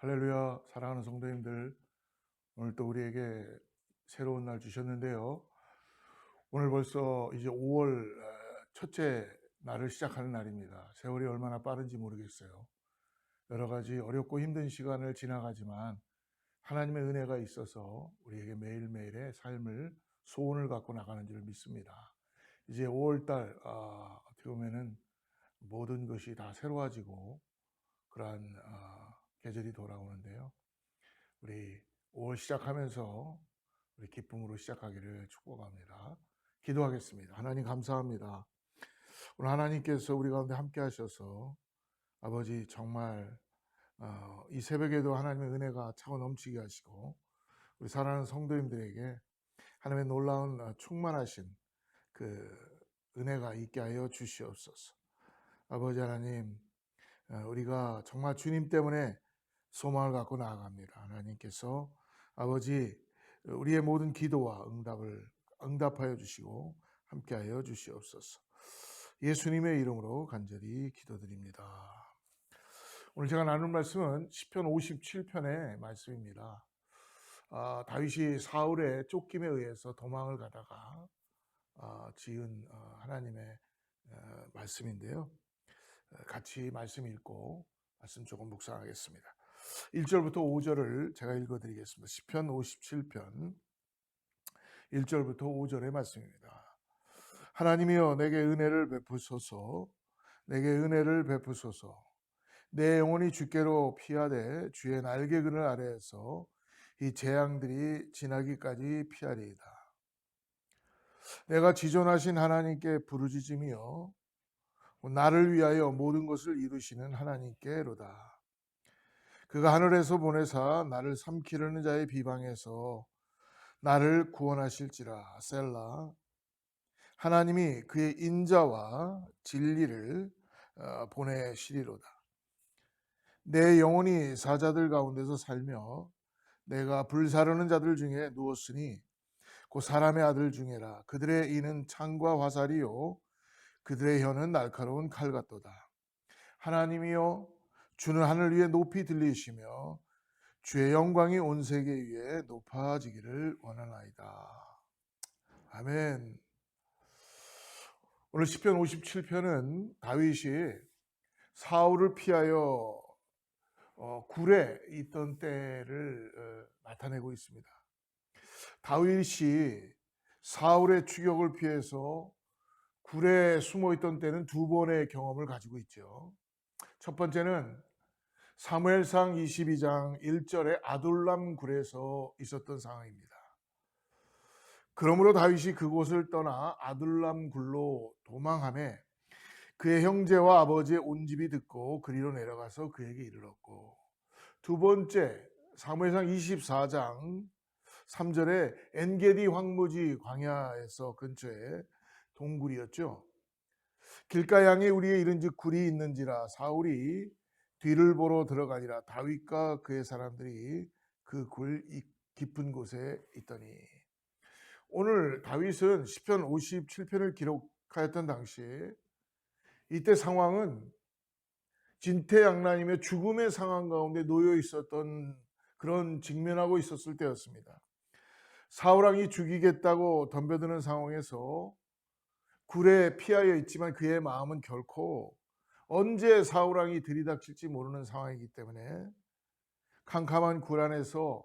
할렐루야, 사랑하는 성도님들, 오늘 또 우리에게 새로운 날 주셨는데요. 오늘 벌써 이제 5월 첫째 날을 시작하는 날입니다. 세월이 얼마나 빠른지 모르겠어요. 여러 가지 어렵고 힘든 시간을 지나가지만 하나님의 은혜가 있어서 우리에게 매일매일의 삶을 소원을 갖고 나가는 줄 믿습니다. 이제 5월 달 어떻게 보면은 모든 것이 다 새로워지고 그러한 계절이 돌아오는데요. 우리 5월 시작하면서 우리 기쁨으로 시작하기를 축복합니다. 기도하겠습니다. 하나님 감사합니다. 오늘 하나님께서 우리 가운데 함께 하셔서 아버지 정말 이 새벽에도 하나님의 은혜가 차고 넘치게 하시고 우리 사랑하는 성도님들에게 하나님의 놀라운 충만하신 그 은혜가 있게 하여 주시옵소서. 아버지 하나님, 우리가 정말 주님 때문에 소망을 갖고 나아갑니다. 하나님께서 아버지 우리의 모든 기도와 응답하여 주시고 함께하여 주시옵소서. 예수님의 이름으로 간절히 기도드립니다. 오늘 제가 나눌 말씀은 시편 57편의 말씀입니다. 다윗이 사울의 쫓김에 의해서 도망을 가다가 지은 하나님의 말씀인데요. 같이 말씀 읽고 말씀 조금 묵상하겠습니다. 1절부터 5절을 제가 읽어드리겠습니다. 시편 57편 1절부터 5절의 말씀입니다. 하나님이여 내게 은혜를 베푸소서. 내게 은혜를 베푸소서. 내 영혼이 주께로 피하되 주의 날개 그늘 아래에서 이 재앙들이 지나기까지 피하리이다. 내가 지존하신 하나님께 부르짖으며 나를 위하여 모든 것을 이루시는 하나님께로다. 그가 하늘에서 보내사 나를 삼키려는 자의 비방에서 나를 구원하실지라. 셀라. 하나님이 그의 인자와 진리를 보내시리로다. 내 영혼이 사자들 가운데서 살며 내가 불사르는 자들 중에 누웠으니 곧 사람의 아들 중에라. 그들의 이는 창과 화살이요 그들의 혀는 날카로운 칼 같도다. 하나님이여 주는 하늘 위에 높이 들리시며 주의 영광이 온 세계 위에 높아지기를 원하나이다. 아멘. 오늘 시편 57편은 다윗이 사울을 피하여 굴에 있던 때를 나타내고 있습니다. 다윗이 사울의 추격을 피해서 굴에 숨어 있던 때는 두 번의 경험을 가지고 있죠. 첫 번째는 사무엘상 22장 1절에 아둘람 굴에서 있었던 상황입니다. 그러므로 다윗이 그곳을 떠나 아둘람 굴로 도망하며 그의 형제와 아버지의 온 집이 듣고 그리로 내려가서 그에게 이르렀고, 두 번째 사무엘상 24장 3절에 엔게디 황무지 광야에서 근처에 동굴이었죠. 길가양에 우리의 이른즉 굴이 있는지라. 사울이 뒤를 보러 들어가니라. 다윗과 그의 사람들이 그 굴 깊은 곳에 있더니. 오늘 다윗은 시편 57편을 기록하였던 당시에 이때 상황은 진퇴양난이며 죽음의 상황 가운데 놓여 있었던 그런 직면하고 있었을 때였습니다. 사울왕이 죽이겠다고 덤벼드는 상황에서 굴에 피하여 있지만 그의 마음은 결코 언제 사울왕이 들이닥칠지 모르는 상황이기 때문에 캄캄한 굴 안에서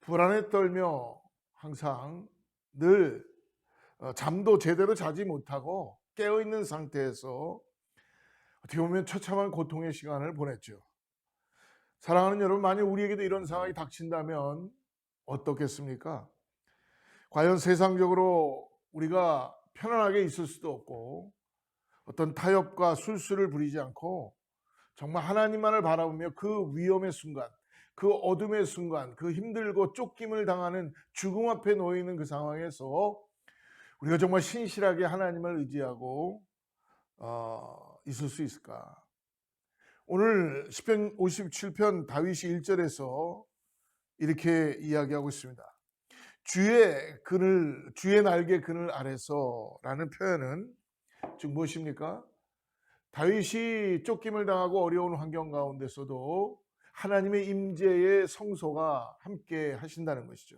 불안에 떨며 항상 늘 잠도 제대로 자지 못하고 깨어있는 상태에서 어떻게 보면 처참한 고통의 시간을 보냈죠. 사랑하는 여러분, 만약 우리에게도 이런 상황이 닥친다면 어떻겠습니까? 과연 세상적으로 우리가 편안하게 있을 수도 없고 어떤 타협과 술수를 부리지 않고 정말 하나님만을 바라보며 그 위험의 순간, 그 어둠의 순간, 그 힘들고 쫓김을 당하는 죽음 앞에 놓여 있는 그 상황에서 우리가 정말 신실하게 하나님을 의지하고 있을 수 있을까? 오늘 시편 57편 다윗이 1절에서 이렇게 이야기하고 있습니다. 주의 날개 그늘 아래서라는 표현은 즉 무엇입니까? 다윗이 쫓김을 당하고 어려운 환경 가운데서도 하나님의 임재의 성소가 함께 하신다는 것이죠.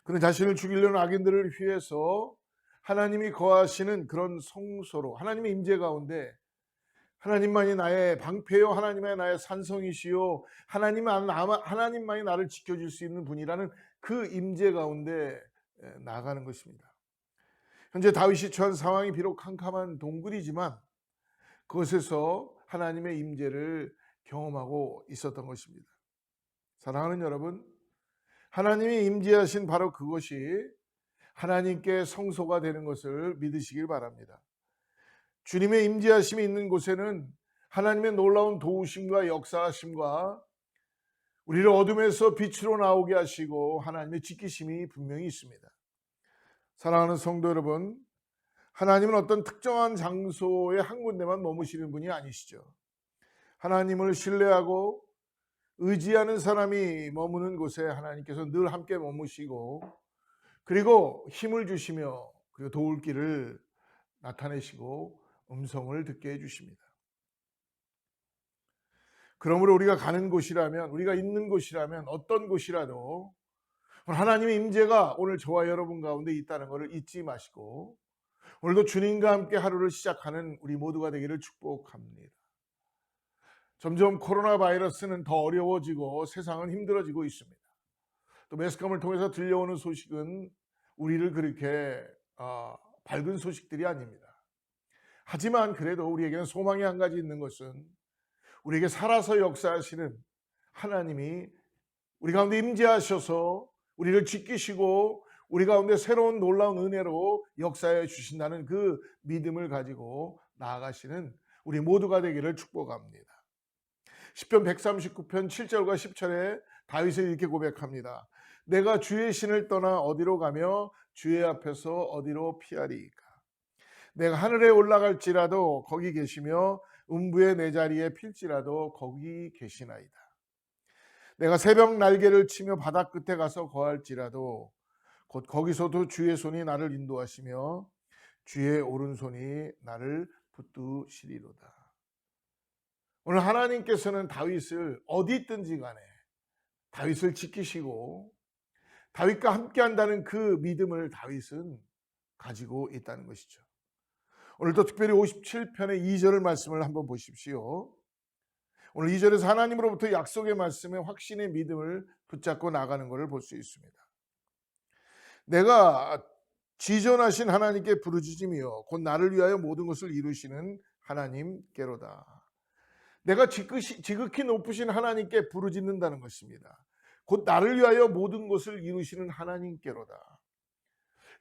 그는 자신을 죽이려는 악인들을 위해서 하나님이 거하시는 그런 성소로, 하나님의 임재 가운데 하나님만이 나의 방패요, 하나님만이 나의 산성이시요, 하나님만이 나를 지켜줄 수 있는 분이라는 그 임재 가운데 나아가는 것입니다. 현재 다윗이 처한 상황이 비록 캄캄한 동굴이지만 그것에서 하나님의 임재를 경험하고 있었던 것입니다. 사랑하는 여러분, 하나님이 임재하신 바로 그것이 하나님께 성소가 되는 것을 믿으시길 바랍니다. 주님의 임재하심이 있는 곳에는 하나님의 놀라운 도우심과 역사하심과 우리를 어둠에서 빛으로 나오게 하시고 하나님의 지키심이 분명히 있습니다. 사랑하는 성도 여러분, 하나님은 어떤 특정한 장소에 한 군데만 머무시는 분이 아니시죠. 하나님을 신뢰하고 의지하는 사람이 머무는 곳에 하나님께서 늘 함께 머무시고 그리고 힘을 주시며 그리고 도울 길을 나타내시고 음성을 듣게 해주십니다. 그러므로 우리가 가는 곳이라면, 우리가 있는 곳이라면 어떤 곳이라도 하나님의 임재가 오늘 저와 여러분 가운데 있다는 것을 잊지 마시고 오늘도 주님과 함께 하루를 시작하는 우리 모두가 되기를 축복합니다. 점점 코로나 바이러스는 더 어려워지고 세상은 힘들어지고 있습니다. 또 매스컴을 통해서 들려오는 소식은 우리를 그렇게 밝은 소식들이 아닙니다. 하지만 그래도 우리에게는 소망이 한 가지 있는 것은 우리에게 살아서 역사하시는 하나님이 우리 가운데 임재하셔서 우리를 지키시고 우리 가운데 새로운 놀라운 은혜로 역사해 주신다는 그 믿음을 가지고 나아가시는 우리 모두가 되기를 축복합니다. 시편 139편 7절과 10절에 다윗은 이렇게 고백합니다. 내가 주의 신을 떠나 어디로 가며 주의 앞에서 어디로 피하리이까. 내가 하늘에 올라갈지라도 거기 계시며 음부의 내 자리에 필지라도 거기 계시나이다. 내가 새벽 날개를 치며 바다 끝에 가서 거할지라도 곧 거기서도 주의 손이 나를 인도하시며 주의 오른손이 나를 붙드시리로다. 오늘 하나님께서는 다윗을 어디 있든지 간에 다윗을 지키시고 다윗과 함께 한다는 그 믿음을 다윗은 가지고 있다는 것이죠. 오늘도 특별히 57편의 2절 말씀을 한번 보십시오. 오늘 2절에서 하나님으로부터 약속의 말씀에 확신의 믿음을 붙잡고 나가는 것을 볼 수 있습니다. 내가 지존하신 하나님께 부르짖으며 곧 나를 위하여 모든 것을 이루시는 하나님께로다. 내가 지극히 높으신 하나님께 부르짖는다는 것입니다. 곧 나를 위하여 모든 것을 이루시는 하나님께로다.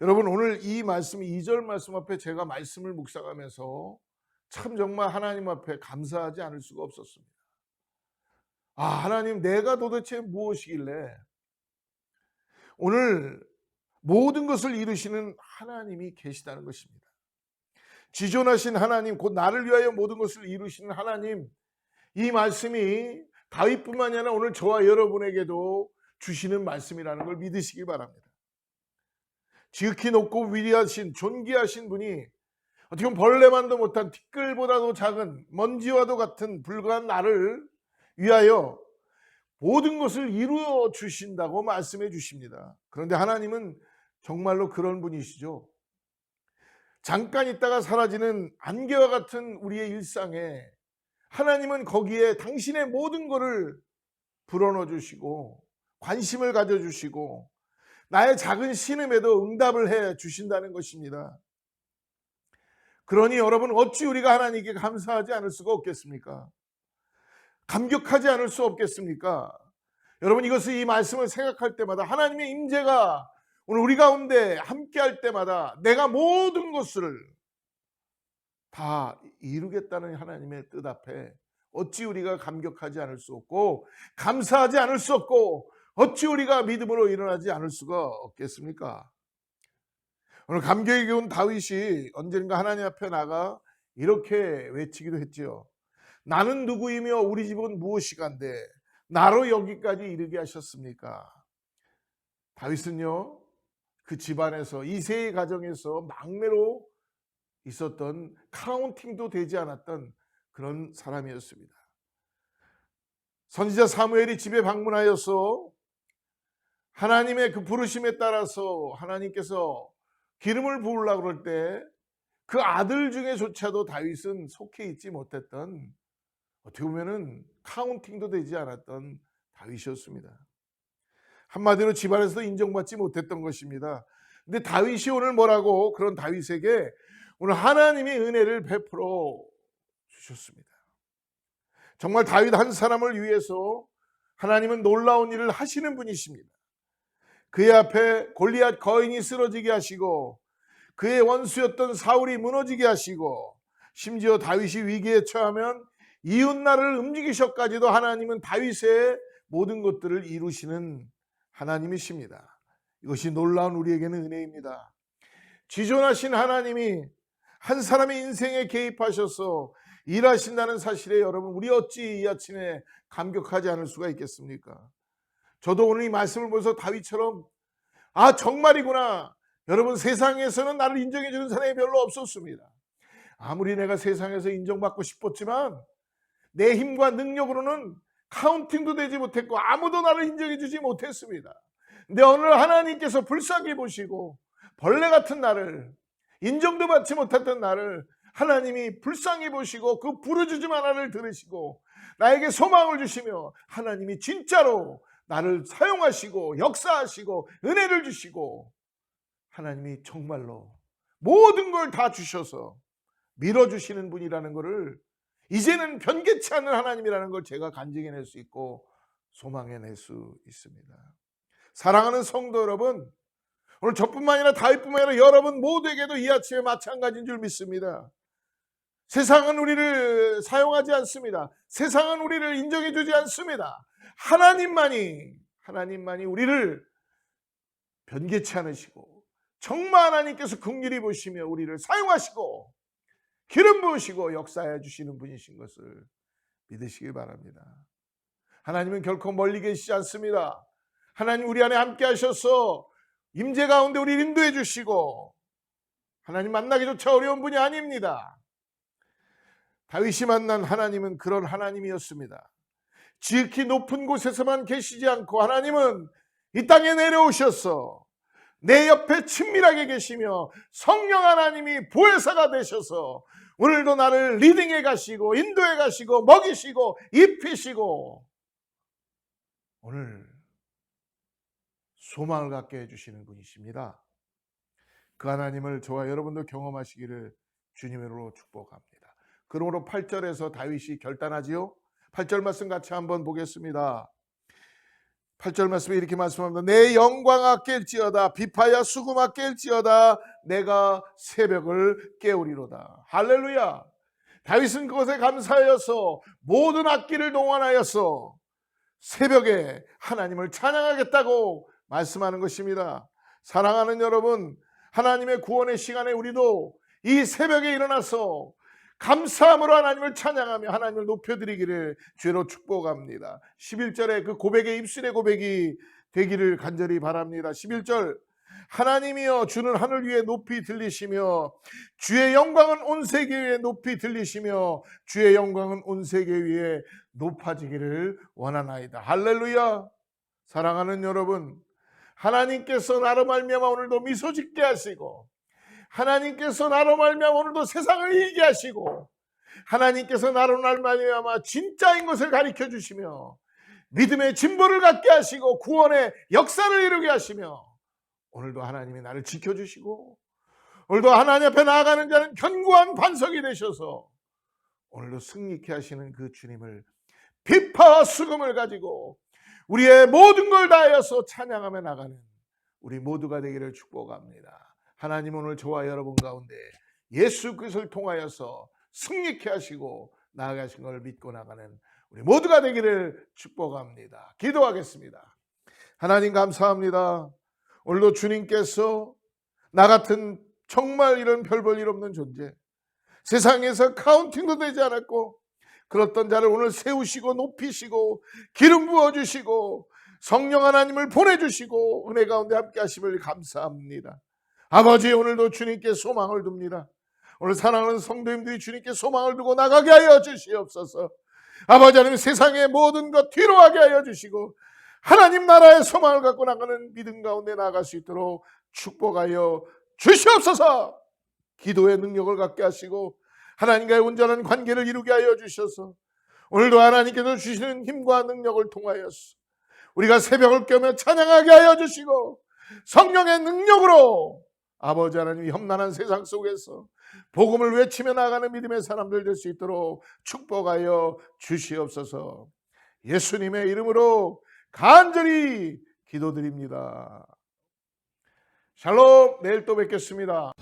여러분, 오늘 이 말씀, 2절 말씀 앞에 제가 말씀을 묵상하면서 참 정말 하나님 앞에 감사하지 않을 수가 없었습니다. 하나님, 내가 도대체 무엇이길래 오늘 모든 것을 이루시는 하나님이 계시다는 것입니다. 지존하신 하나님, 곧 나를 위하여 모든 것을 이루시는 하나님, 이 말씀이 다윗뿐만이 아니라 오늘 저와 여러분에게도 주시는 말씀이라는 걸 믿으시기 바랍니다. 지극히 높고 위대하신 존귀하신 분이 어떻게 보면 벌레만도 못한 티끌보다도 작은 먼지와도 같은 불과한 나를 위하여 모든 것을 이루어 주신다고 말씀해 주십니다. 그런데 하나님은 정말로 그런 분이시죠. 잠깐 있다가 사라지는 안개와 같은 우리의 일상에 하나님은 거기에 당신의 모든 것을 불어넣어 주시고 관심을 가져주시고 나의 작은 신음에도 응답을 해 주신다는 것입니다. 그러니 여러분, 어찌 우리가 하나님께 감사하지 않을 수가 없겠습니까? 감격하지 않을 수 없겠습니까? 여러분, 이 말씀을 생각할 때마다 하나님의 임재가 오늘 우리 가운데 함께할 때마다 내가 모든 것을 다 이루겠다는 하나님의 뜻 앞에 어찌 우리가 감격하지 않을 수 없고 감사하지 않을 수 없고 어찌 우리가 믿음으로 일어나지 않을 수가 없겠습니까? 오늘 감격에 겨운 다윗이 언젠가 하나님 앞에 나가 이렇게 외치기도 했지요. 나는 누구이며 우리 집은 무엇이간데 나로 여기까지 이르게 하셨습니까? 다윗은요, 그 집안에서 이세의 가정에서 막내로 있었던, 카운팅도 되지 않았던 그런 사람이었습니다. 선지자 사무엘이 집에 방문하여서 하나님의 그 부르심에 따라서 하나님께서 기름을 부으려고 그럴 때 그 아들 중에조차도 다윗은 속해 있지 못했던, 어떻게 보면은 카운팅도 되지 않았던 다윗이었습니다. 한마디로 집안에서도 인정받지 못했던 것입니다. 근데 다윗이 오늘 뭐라고, 그런 다윗에게 오늘 하나님이 은혜를 베풀어 주셨습니다. 정말 다윗 한 사람을 위해서 하나님은 놀라운 일을 하시는 분이십니다. 그의 앞에 골리앗 거인이 쓰러지게 하시고, 그의 원수였던 사울이 무너지게 하시고, 심지어 다윗이 위기에 처하면 이웃나라를 움직이셔까지도 하나님은 다윗의 모든 것들을 이루시는 하나님이십니다. 이것이 놀라운 우리에게는 은혜입니다. 지존하신 하나님이 한 사람의 인생에 개입하셔서 일하신다는 사실에 여러분, 우리 어찌 이 아침에 감격하지 않을 수가 있겠습니까? 저도 오늘 이 말씀을 보면서 다윗처럼 정말이구나. 여러분, 세상에서는 나를 인정해 주는 사람이 별로 없었습니다. 아무리 내가 세상에서 인정받고 싶었지만 내 힘과 능력으로는 카운팅도 되지 못했고 아무도 나를 인정해 주지 못했습니다. 근데 오늘 하나님께서 불쌍히 보시고 벌레 같은 나를, 인정도 받지 못했던 나를 하나님이 불쌍히 보시고 그 부르짖음 하나를 들으시고 나에게 소망을 주시며 하나님이 진짜로 나를 사용하시고 역사하시고 은혜를 주시고 하나님이 정말로 모든 걸 다 주셔서 밀어주시는 분이라는 것을 이제는 변개치 않는 하나님이라는 걸 제가 간증해낼 수 있고 소망해낼 수 있습니다. 사랑하는 성도 여러분, 오늘 저뿐만 아니라 다윗뿐만 아니라 여러분 모두에게도 이 아침에 마찬가지인 줄 믿습니다. 세상은 우리를 사용하지 않습니다. 세상은 우리를 인정해 주지 않습니다. 하나님만이 우리를 변개치 않으시고 정말 하나님께서 긍휼히 보시며 우리를 사용하시고 기름 부으시고 역사해 주시는 분이신 것을 믿으시기 바랍니다. 하나님은 결코 멀리 계시지 않습니다. 하나님 우리 안에 함께 하셔서 임재 가운데 우리를 인도해 주시고 하나님 만나기조차 어려운 분이 아닙니다. 다윗이 만난 하나님은 그런 하나님이었습니다. 지극히 높은 곳에서만 계시지 않고 하나님은 이 땅에 내려오셔서 내 옆에 친밀하게 계시며 성령 하나님이 보혜사가 되셔서 오늘도 나를 리딩해 가시고 인도해 가시고 먹이시고 입히시고 오늘 소망을 갖게 해주시는 분이십니다. 그 하나님을 저와 여러분도 경험하시기를 주님으로 축복합니다. 그러므로 8절에서 다윗이 결단하지요. 8절 말씀 같이 한번 보겠습니다. 8절 말씀에 이렇게 말씀합니다. 내 영광아 깰지어다 비파야 수금아 깰지어다 내가 새벽을 깨우리로다. 할렐루야. 다윗은 그것에 감사하여서 모든 악기를 동원하여서 새벽에 하나님을 찬양하겠다고 말씀하는 것입니다. 사랑하는 여러분, 하나님의 구원의 시간에 우리도 이 새벽에 일어나서 감사함으로 하나님을 찬양하며 하나님을 높여드리기를 주로 축복합니다. 11절에 그 고백의 입술의 고백이 되기를 간절히 바랍니다. 11절 하나님이여 주는 하늘 위에 높이 들리시며 주의 영광은 온 세계 위에 높이 들리시며 주의 영광은 온 세계 위에 높아지기를 원하나이다. 할렐루야. 사랑하는 여러분, 하나님께서 나로 말미암아 오늘도 미소 짓게 하시고 하나님께서 나로 말미암아 오늘도 세상을 이기게 하시고 하나님께서 나로 말미암아 진짜인 것을 가르쳐 주시며 믿음의 진보를 갖게 하시고 구원의 역사를 이루게 하시며 오늘도 하나님이 나를 지켜주시고 오늘도 하나님 앞에 나아가는 자는 견고한 반석이 되셔서 오늘도 승리케 하시는 그 주님을 비파와 수금을 가지고 우리의 모든 걸 다하여서 찬양하며 나가는 우리 모두가 되기를 축복합니다. 하나님 오늘 저와 여러분 가운데 예수 그리스도를 통하여서 승리케 하시고 나아가신 걸 믿고 나가는 우리 모두가 되기를 축복합니다. 기도하겠습니다. 하나님 감사합니다. 오늘도 주님께서 나 같은 정말 이런 별 볼 일 없는 존재, 세상에서 카운팅도 되지 않았고 그렇던 자를 오늘 세우시고 높이시고 기름 부어주시고 성령 하나님을 보내주시고 은혜 가운데 함께 하심을 감사합니다. 아버지 오늘도 주님께 소망을 둡니다. 오늘 사랑하는 성도님들이 주님께 소망을 두고 나가게 하여 주시옵소서. 아버지 하나님, 세상의 모든 것 뒤로하게 하여 주시고 하나님 나라의 소망을 갖고 나가는 믿음 가운데 나아갈 수 있도록 축복하여 주시옵소서. 기도의 능력을 갖게 하시고 하나님과의 온전한 관계를 이루게 하여 주셔서 오늘도 하나님께서 주시는 힘과 능력을 통하여서 우리가 새벽을 깨며 찬양하게 하여 주시고 성령의 능력으로 아버지 하나님, 험난한 세상 속에서 복음을 외치며 나가는 믿음의 사람들 될 수 있도록 축복하여 주시옵소서. 예수님의 이름으로 간절히 기도드립니다. 샬롬. 내일 또 뵙겠습니다.